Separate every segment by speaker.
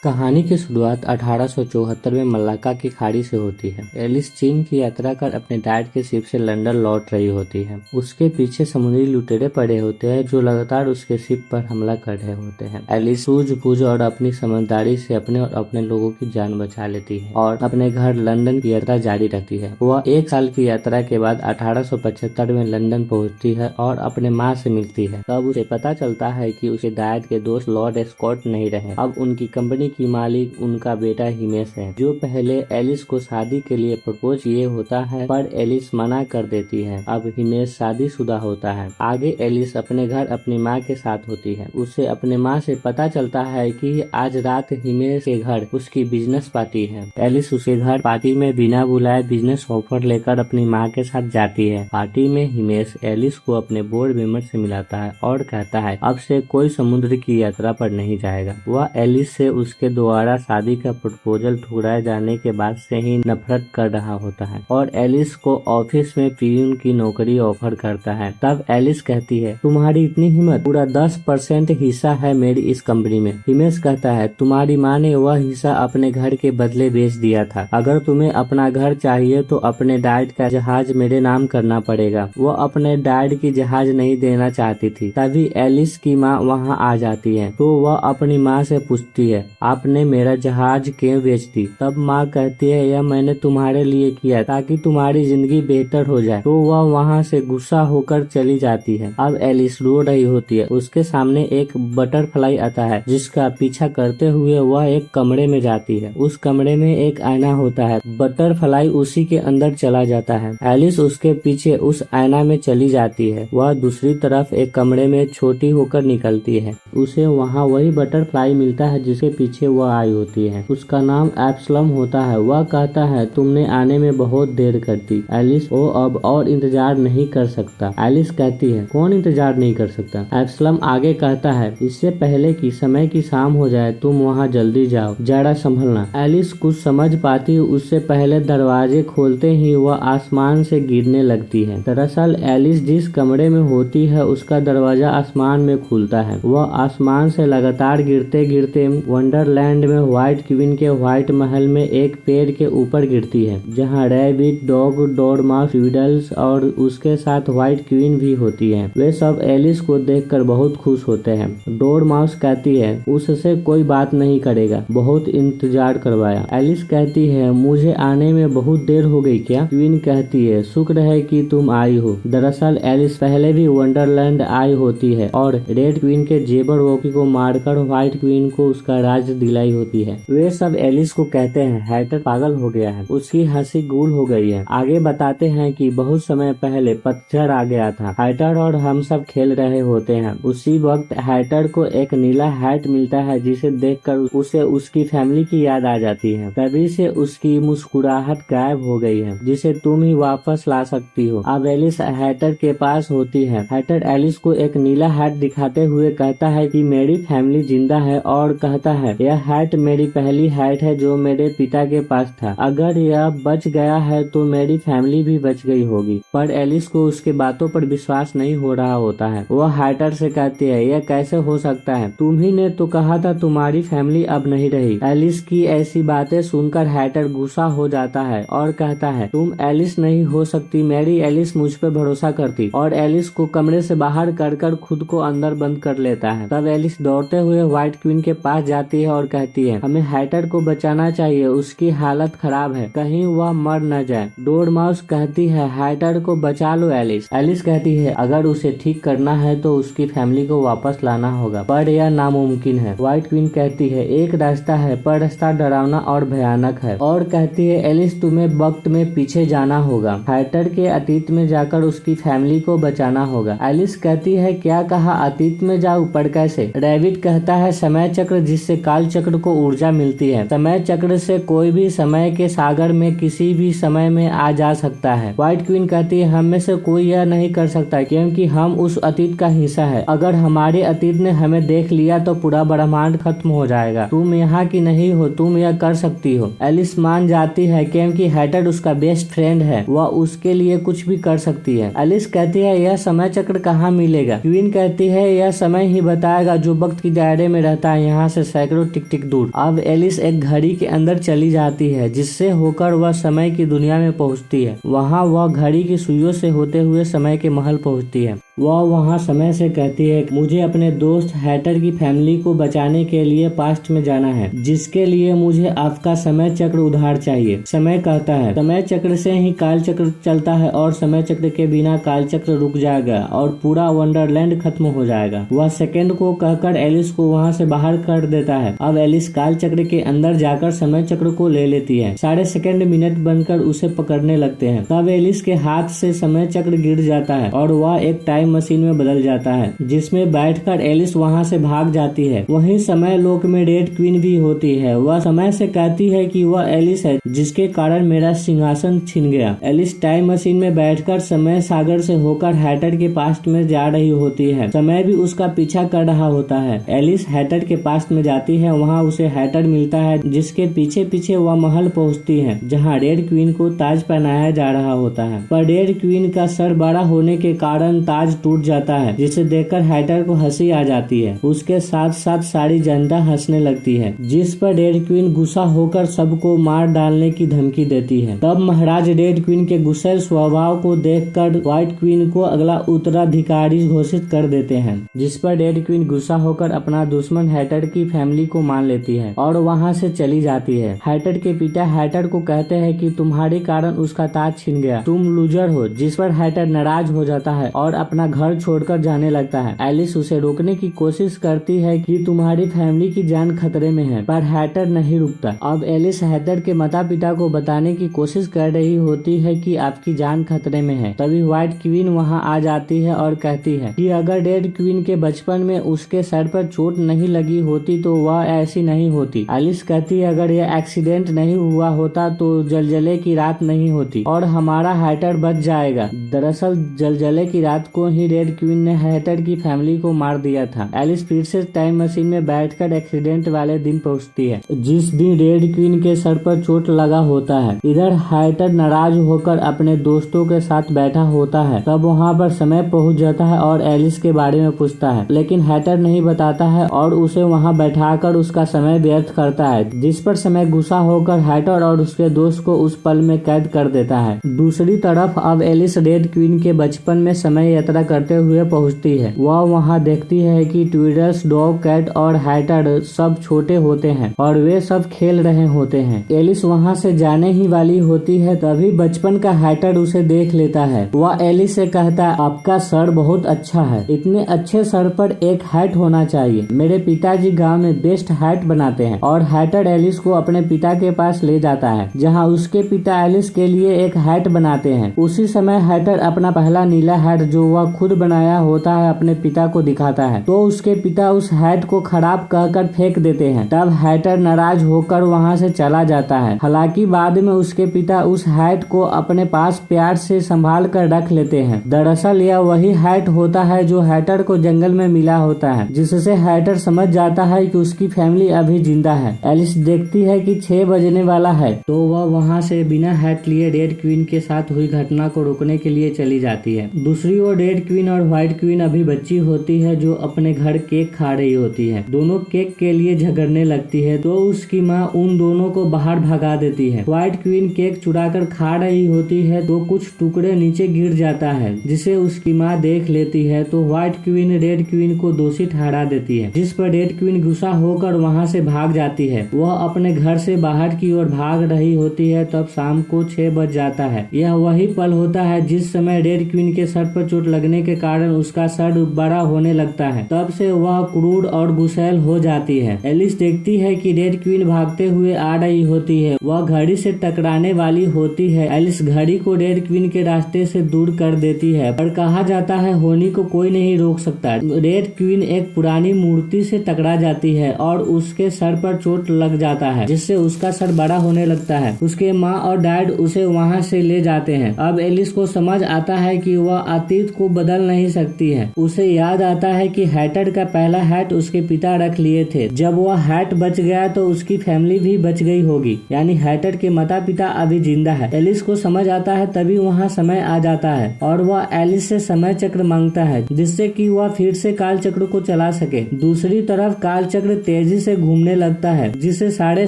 Speaker 1: कहानी की शुरुआत 1874 में मलाक्का की खाड़ी से होती है। एलिस चीन की यात्रा कर अपने डैड के शिप से लंदन लौट रही होती है। उसके पीछे समुद्री लुटेरे पड़े होते हैं जो लगातार उसके शिप पर हमला कर रहे होते हैं। एलिस सूझबूझ और अपनी समझदारी से अपने और अपने लोगों की जान बचा लेती है और अपने घर लंदन की यात्रा जारी रखती है। वह 1 साल की यात्रा के बाद 1875 में लंदन पहुंचती है और अपने माँ से मिलती है। तब उसे पता चलता है कि उसके डैड के दोस्त लॉर्ड एस्कॉट नहीं रहे। अब उनकी कंपनी की मालिक उनका बेटा हिमेश है, जो पहले एलिस को शादी के लिए प्रपोज किए होता है, पर एलिस मना कर देती है। अब हिमेश शादीशुदा होता है। आगे एलिस अपने घर अपनी माँ के साथ होती है। उसे अपने माँ से पता चलता है कि आज रात हिमेश के घर उसकी बिजनेस पार्टी है। एलिस उसके घर पार्टी में बिना बुलाए बिजनेस ऑफर लेकर अपनी माँ के साथ जाती है। पार्टी में हिमेश एलिस को अपने बोर्ड मेंबर से मिलाता है और कहता है अब से कोई समुद्र की यात्रा पर नहीं जाएगा। वह एलिस से उसके द्वारा शादी का प्रपोजल ठुकराए जाने के बाद से ही नफरत कर रहा होता है और एलिस को ऑफिस में पियून की नौकरी ऑफर करता है। तब एलिस कहती है तुम्हारी इतनी हिम्मत, पूरा 10% हिस्सा है मेरी इस कंपनी में। हिमेश कहता है तुम्हारी माँ ने वह हिस्सा अपने घर के बदले बेच दिया था। अगर तुम्हें अपना घर चाहिए तो अपने डैड का जहाज मेरे नाम करना पड़ेगा। वो अपने डैड की जहाज नहीं देना चाहती थी। तभी एलिस की माँ वहाँ आ जाती है तो वह अपनी माँ से पूछती है आपने मेरा जहाज क्यों बेच दी? तब माँ कहती है यह मैंने तुम्हारे लिए किया ताकि तुम्हारी जिंदगी बेहतर हो जाए। तो वह वहाँ से गुस्सा होकर चली जाती है। अब एलिस रो रही होती है। उसके सामने एक बटरफ्लाई आता है जिसका पीछा करते हुए वह एक कमरे में जाती है। उस कमरे में एक आईना होता है। बटरफ्लाई उसी के अंदर चला जाता है। एलिस उसके पीछे उस आईना में चली जाती है। वह दूसरी तरफ एक कमरे में छोटी होकर निकलती है। उसे वहाँ वही बटरफ्लाई मिलता है जिसके पीछे वह आई होती है। उसका नाम एब्सलम होता है। वह कहता है तुमने आने में बहुत देर कर दी एलिस, वो अब और इंतजार नहीं कर सकता। एलिस कहती है कौन इंतजार नहीं कर सकता? एब्सलम आगे कहता है इससे पहले कि समय की शाम हो जाए तुम वहाँ जल्दी जाओ, जरा संभलना। एलिस कुछ समझ पाती उससे पहले दरवाजे खोलते ही वह आसमान से गिरने लगती है। दरअसल एलिस जिस कमरे में होती है उसका दरवाजा आसमान में खुलता है। वह आसमान से लगातार गिरते गिरते वंडरलैंड में व्हाइट क्वीन के व्हाइट महल में एक पेड़ के ऊपर गिरती है जहाँ रैबिट, डॉग, डोरमाउस, ट्विडल्स और उसके साथ व्हाइट क्वीन भी होती है। वे सब एलिस को देखकर बहुत खुश होते हैं। डोरमाउस कहती है उससे कोई बात नहीं करेगा, बहुत इंतजार करवाया। एलिस कहती है मुझे आने में बहुत देर हो गई क्या? क्वीन कहती है शुक्र है कि तुम आई हो। दरअसल एलिस पहले भी वंडरलैंड आई होती है और रेड क्वीन के जेबर वॉकी को मारकर व्हाइट क्वीन को उसका राज दिलाई होती है। वे सब एलिस को कहते हैं हैटर पागल हो गया है, उसकी हंसी गुल हो गई है। आगे बताते हैं कि बहुत समय पहले पतझड़ आ गया था। हैटर और हम सब खेल रहे होते हैं। उसी वक्त हैटर को एक नीला हैट मिलता है जिसे देखकर उसे उसकी फैमिली की याद आ जाती है। तभी से उसकी मुस्कुराहट गायब हो गई है जिसे तुम ही वापस ला सकती हो। अब एलिस हैटर के पास होती है। हैटर एलिस को एक नीला हैट दिखाते हुए कहता है कि मेरी फैमिली जिंदा है और कहता है यह हैट मेरी पहली हैट है जो मेरे पिता के पास था। अगर यह बच गया है तो मेरी फैमिली भी बच गई होगी। पर एलिस को उसके बातों पर विश्वास नहीं हो रहा होता है। वह हैटर से कहती है यह कैसे हो सकता है? तुम ही ने तो कहा था तुम्हारी फैमिली अब नहीं रही। एलिस की ऐसी बातें सुनकर हैटर गुस्सा हो जाता है और कहता है तुम एलिस नहीं हो सकती, मेरी एलिस मुझ पर भरोसा करती। और एलिस को कमरे से बाहर कर खुद को अंदर बंद कर लेता है। तब एलिस दौड़ते हुए व्हाइट क्वीन के पास जाती है और कहती है हमें हैटर को बचाना चाहिए, उसकी हालत खराब है, कहीं वह मर न जाए। डोरमाउस कहती है हैटर को बचा लो एलिस। एलिस कहती है अगर उसे ठीक करना है तो उसकी फैमिली को वापस लाना होगा, पर यह नामुमकिन है। व्हाइट क्वीन कहती है एक रास्ता है पर रास्ता डरावना और भयानक है। और कहती है एलिस तुम्हें वक्त में पीछे जाना होगा, हैटर के अतीत में जाकर उसकी फैमिली को बचाना होगा। एलिस कहती है क्या कहा अतीत में जाऊं, पर कैसे? रैबिट कहता है समय चक्र, जिससे काल चक्र को ऊर्जा मिलती है। समय चक्र से कोई भी समय के सागर में किसी भी समय में आ जा सकता है। व्हाइट क्वीन कहती है हम में से कोई यह नहीं कर सकता क्योंकि हम उस अतीत का हिस्सा है। अगर हमारे अतीत ने हमें देख लिया तो पूरा ब्रह्मांड खत्म हो जाएगा। तुम यहाँ की नहीं हो, तुम यह कर सकती हो। एलिस मान जाती है क्योंकि हैटर उसका बेस्ट फ्रेंड है, वह उसके लिए कुछ भी कर सकती है। एलिस कहती है यह समय चक्र कहाँ मिलेगा? क्वीन कहती है यह समय ही बताएगा जो वक्त की दायरे में रहता है। यहाँ से सैकड़ों टिक टिक दूर। अब एलिस एक घड़ी के अंदर चली जाती है, जिससे होकर वह समय की दुनिया में पहुंचती है। वहां वह घड़ी की सुइयों से होते हुए समय के महल पहुंचती है। वह वहां समय से कहती है, मुझे अपने दोस्त हैटर की फैमिली को बचाने के लिए पास्ट में जाना है, जिसके लिए मुझे आपका समय चक्र उधार चाहिए। समय कहता है, समय चक्र से ही काल चक्र चलता है और समय चक्र के बिना काल चक्र रुक जाएगा और पूरा वंडरलैंड खत्म हो जाएगा। वह सेकंड को कहकर एलिस को वहां से बाहर कर देता है। अब एलिस काल चक्र के अंदर जाकर समय चक्र को ले लेती है। सारे सेकंड मिनट बनकर उसे पकड़ने लगते हैं। तब एलिस के हाथ से समय चक्र गिर जाता है और वह एक टाइम मशीन में बदल जाता है, जिसमें बैठकर एलिस वहां से भाग जाती है। वहीं समय लोक में रेड क्वीन भी होती है। वह समय से कहती है कि वह एलिस है, जिसके कारण मेरा सिंहासन छिन गया। एलिस टाइम मशीन में बैठकर समय सागर से होकर हैटर के पास्ट में जा रही होती है। समय भी उसका पीछा कर रहा होता है। एलिस हैटर के पास्ट में जाती है। वहाँ उसे हैटर मिलता है, जिसके पीछे पीछे वह महल पहुँचती है, जहाँ रेड क्वीन को ताज पहनाया जा रहा होता है। पर रेड क्वीन का सर बड़ा होने के कारण ताज टूट जाता है, जिसे देखकर हैटर को हंसी आ जाती है। उसके साथ साथ सारी जनता हंसने लगती है, जिस पर रेड क्वीन गुस्सा होकर सबको मार डालने की धमकी देती है। तब महाराज रेड क्वीन के गुस्सैल स्वभाव को देखकर व्हाइट क्वीन को अगला उत्तराधिकारी घोषित कर देते हैं, जिस पर रेड क्वीन गुस्सा होकर अपना दुश्मन हैटर की फैमिली को मान लेती है और वहाँ से चली जाती है। हैटर के पिता हैटर को कहते हैं कि तुम्हारे कारण उसका ताज छिन गया, तुम लूजर हो, जिस पर हैटर नाराज हो जाता है और अपना घर छोड़कर जाने लगता है। एलिस उसे रोकने की कोशिश करती है कि तुम्हारी फैमिली की जान खतरे में है, पर हैटर नहीं रुकता। अब एलिस हैटर के माता पिता को बताने की कोशिश कर रही होती है कि आपकी जान खतरे में है। तभी व्हाइट क्वीन वहां आ जाती है और कहती है कि अगर रेड क्वीन के बचपन में उसके सर पर चोट नहीं लगी होती तो वह ऐसी नहीं होती। एलिस कहती है अगर यह एक्सीडेंट नहीं हुआ होता तो जलजले की रात नहीं होती और हमारा हैटर बच जाएगा। दरअसल जलजले की रात को ही रेड क्वीन ने हैटर की फैमिली को मार दिया था। एलिस फिर से टाइम मशीन में बैठकर एक्सीडेंट वाले दिन पहुंचती है, जिस दिन रेड क्वीन के सर पर चोट लगा होता है। इधर हैटर नाराज होकर अपने दोस्तों के साथ बैठा होता है। तब वहां पर समय पहुंच जाता है और एलिस के बारे में पूछता है, लेकिन हैटर नहीं बताता है और उसे वहां बैठाकर उसका समय व्यर्थ करता है, जिस पर समय गुस्सा होकर हैटर और उसके दोस्त को उस पल में कैद कर देता है। दूसरी तरफ अब एलिस रेड क्वीन के बचपन में समय यात्रा करते हुए पहुंचती है। वह वहां देखती है कि ट्विडल्स, डॉग, कैट और हैटर सब छोटे होते हैं और वे सब खेल रहे होते हैं। एलिस वहां से जाने ही वाली होती है, तभी बचपन का हैटर उसे देख लेता है। वह एलिस से कहता है, आपका सर बहुत अच्छा है, इतने अच्छे सर पर एक हैट होना चाहिए। मेरे पिताजी गांव में बेस्ट हैट बनाते हैं। और हैटर एलिस को अपने पिता के पास ले जाता है, जहां उसके पिता एलिस के लिए एक हैट बनाते हैं। उसी समय हैटर अपना पहला नीला हैट जो वह खुद बनाया होता है अपने पिता को दिखाता है, तो उसके पिता उस हैट को खराब कहकर फेंक देते हैं। तब हैटर नाराज होकर वहां से चला जाता है। हालांकि बाद में उसके पिता उस हैट को अपने पास प्यार से संभाल कर रख लेते हैं। दरअसल यह वही हैट होता है जो हैटर को जंगल में मिला होता है, जिससे हैटर समझ जाता है कि उसकी फैमिली अभी जिंदा है। एलिस देखती है कि 6 बजने वाला है, तो वह वहां से बिना हैट लिए रेड क्वीन के साथ हुई घटना को रोकने के लिए चली जाती है। दूसरी ओर रेड क्वीन और व्हाइट क्वीन अभी बच्ची होती है, जो अपने घर केक खा रही होती है। दोनों केक के लिए झगड़ने लगती है, तो उसकी माँ उन दोनों को बाहर भगा देती है। व्हाइट क्वीन केक चुराकर खा रही होती है, तो कुछ टुकड़े नीचे गिर जाता है, जिसे उसकी माँ देख लेती है। तो व्हाइट क्वीन रेड क्वीन को दोषी ठहरा देती है, जिस पर रेड क्वीन गुस्सा होकर वहाँ से भाग जाती है। वह अपने घर से बाहर की ओर भाग रही होती है। तब शाम को 6 बज जाता है। यह वही पल होता है जिस समय रेड क्वीन के सर पर चोट लगने के कारण उसका सर बड़ा होने लगता है। तब से वह क्रूर और गुस्सैल हो जाती है। एलिस देखती है कि रेड क्वीन भागते हुए आ रही होती है। वह घड़ी से टकराने वाली होती है। एलिस घड़ी को रेड क्वीन के रास्ते से दूर कर देती है, पर कहा जाता है होनी को कोई नहीं रोक सकता। रेड क्वीन एक पुरानी मूर्ति से टकरा जाती है और उसके सर पर चोट लग जाता है, जिससे उसका सर बड़ा होने लगता है। उसके माँ और डैड उसे वहाँ से ले जाते हैं। अब एलिस को समझ आता है कि वह अतीत को बदल नहीं सकती है। उसे याद आता है कि हैटर का पहला हैट उसके पिता रख लिए थे। जब वह हैट बच गया तो उसकी फैमिली भी बच गई होगी, यानी हैटर के माता पिता अभी जिंदा है। एलिस को समझ आता है तभी वहाँ समय आ जाता है और वह एलिस से समय चक्र मांगता है जिससे कि वह फिर से काल चक्र को चला सके। दूसरी तरफ काल चक्र तेजी से घूमने लगता है जिसे सारे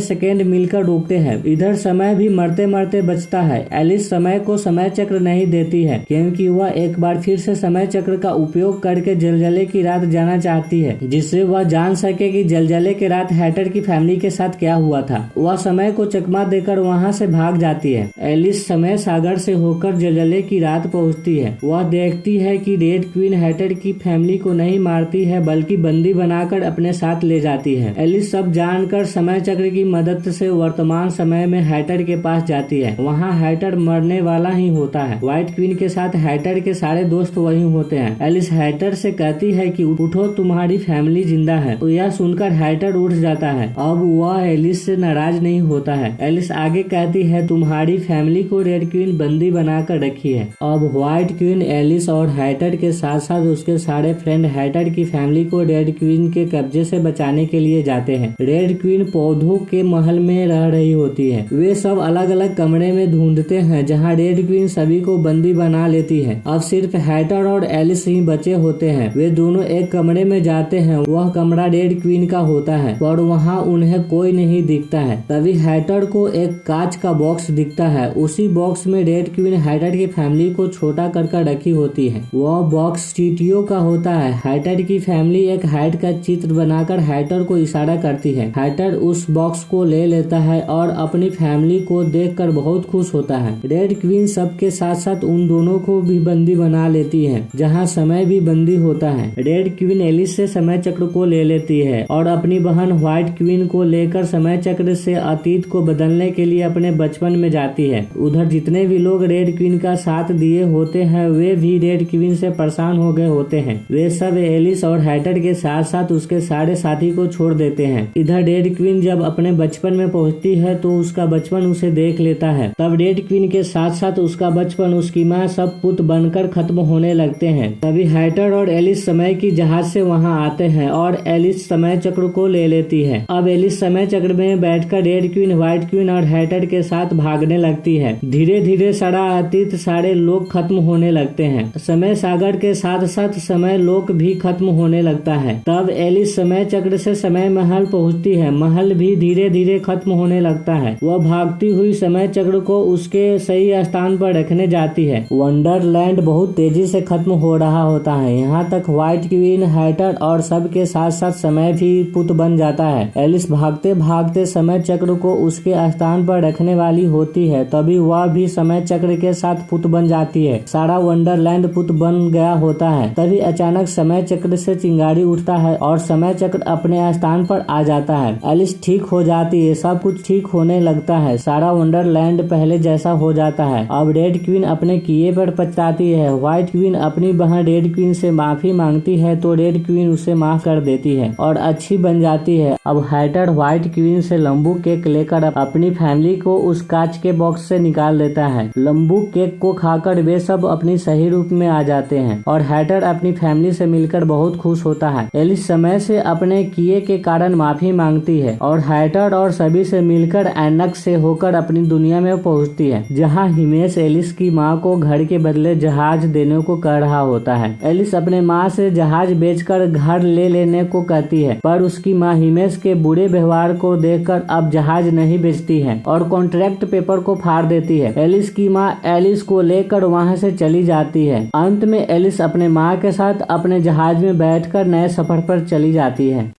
Speaker 1: सेकेंड मिलकर रोकते हैं। इधर समय भी मरते मरते बचता है। एलिस समय को समय चक्र नहीं देती है क्योंकि वह एक बार फिर से समय चक्र का उपयोग करके जलजले की रात जाना चाहती है, जिससे वह जान सके कि जलजले के रात हैटर की फैमिली के साथ क्या हुआ था। वह समय को चकमा देकर वहाँ से भाग जाती है। एलिस समय सागर से होकर जलजले की रात पहुँचती है। वह देखती है कि रेड क्वीन हैटर की फैमिली को नहीं मारती है बल्कि बंदी बनाकर अपने साथ ले जाती है। एलिस सब जानकर समय चक्र की मदद से वर्तमान समय में हैटर के पास जाती है। वहाँ हैटर मरने वाला ही होता है। व्हाइट क्वीन के साथ हैटर के सारे दोस्त वही होते हैं। एलिस हैटर से कहती है कि उठो, तुम्हारी फैमिली जिंदा है। तो यह सुनकर हैटर उठ जाता है। अब वह एलिस से नाराज नहीं होता है। एलिस आगे कहती है, तुम्हारी फैमिली को रेड क्वीन बंदी बनाकर रखी है। अब व्हाइट क्वीन एलिस और हैटर के साथ साथ उसके सारे फ्रेंड हैटर की फैमिली को रेड क्वीन के कब्जे से बचाने के लिए जाते हैं। रेड क्वीन पौधों के महल में रह रही होती है। वे सब अलग अलग कमरे में ढूंढते हैं जहाँ रेड क्वीन सभी को बंदी बना लेती है। अब सिर्फ हैटर और एलिस ही बचे होते हैं। वे दोनों एक कमरे में जाते हैं। वह कमरा रेड क्वीन का होता है पर वहाँ उन्हें कोई नहीं दिखता है। तभी हैटर को एक कांच का बॉक्स दिखता है। उसी बॉक्स में रेड क्वीन हैटर की फैमिली को छोटा कर रखी होती है। वह बॉक्स चींटियों का होता है। हैटर की फैमिली एक हैट का चित्र बनाकर हैटर को इशारा करती है। हैटर उस बॉक्स को ले लेता है और अपनी फैमिली को देखकर बहुत खुश होता है। रेड क्वीन सबके साथ साथ उन दोनों को भी बंदी बना लेती है जहाँ समय भी बंदी होता है। रेड क्वीन एलिस से समय चक्र को ले लेती है और अपनी बहन व्हाइट क्वीन को लेकर समय चक्र से अतीत को बदलने के लिए अपने बचपन में जाती है। उधर जितने भी लोग रेड क्वीन का साथ दिए होते हैं वे भी रेड क्वीन से परेशान हो गए होते हैं। वे सब एलिस और हैटर के साथ साथ उसके सारे साथी को छोड़ देते हैं। इधर रेड क्वीन जब अपने बचपन में पहुंचती है तो उसका बचपन उसे देख लेता है। तब रेड क्वीन के साथ साथ उसका बचपन, उसकी माँ सब पुत बनकर खत्म होने लगते हैं। तभी हैटर और एलिस समय की जहाज से वहाँ आते हैं और एलिस समय चक्र को ले लेती है। अब एलिस समय चक्र में बैठकर रेड क्वीन, व्हाइट क्वीन और हैटर के साथ भागने लगती है। धीरे धीरे सारा अतीत, सारे लोग खत्म होने लगते हैं। समय सागर के साथ साथ समय लोक भी खत्म होने लगता है। तब एलिस समय चक्र से समय महल पहुँचती है। महल भी धीरे धीरे खत्म होने लगता है। वह भागती हुई समय चक्र को उसके सही स्थान पर रखने जाती है। वंडरलैंड बहुत तेजी से खत्म हो रहा होता है। यहाँ तक व्हाइट क्वीन, हैटर और सब के साथ साथ समय भी पुत बन जाता है। एलिस भागते भागते समय चक्र को उसके स्थान पर रखने वाली होती है। तभी वह भी समय चक्र के साथ पुत बन जाती है। सारा वंडरलैंड पुत बन गया होता है। तभी अचानक समय चक्र से चिंगारी उठता है और समय चक्र अपने स्थान पर आ जाता है। एलिस ठीक हो जाती है। सब कुछ ठीक होने लगता है। सारा वंडरलैंड पहले जैसा हो जाता है। अब रेड क्वीन अपने किए पर पछताती है। व्हाइट क्वीन अपनी बहन रेड क्वीन से माफी मांगती है तो रेड क्वीन उसे माफ कर देती है और अच्छी बन जाती है। अब हैटर व्हाइट क्वीन से लंबू केक लेकर अपनी फैमिली को उस कांच के बॉक्स से निकाल देता है। लंबू केक को खाकर वे सब अपनी सही रूप में आ जाते हैं और हैटर अपनी फैमिली से मिलकर बहुत खुश होता है। एलिस समय से अपने किए के कारण माफी मांगती है और हैटर और सभी से मिलकर एनक से होकर अपनी दुनिया में पहुंचती है जहां हिमेश एलिस की मां को घर के बदले जहाज देने को कह रहा होता है। एलिस अपने मां से जहाज बेचकर घर ले लेने को कहती है पर उसकी मां हिमेश के बुरे व्यवहार को देखकर अब जहाज नहीं बेचती है और कॉन्ट्रैक्ट पेपर को फाड़ देती है। एलिस की मां एलिस को लेकर वहां से चली जाती है। अंत में एलिस अपने मां के साथ अपने जहाज में बैठकर नए सफर पर चली जाती है।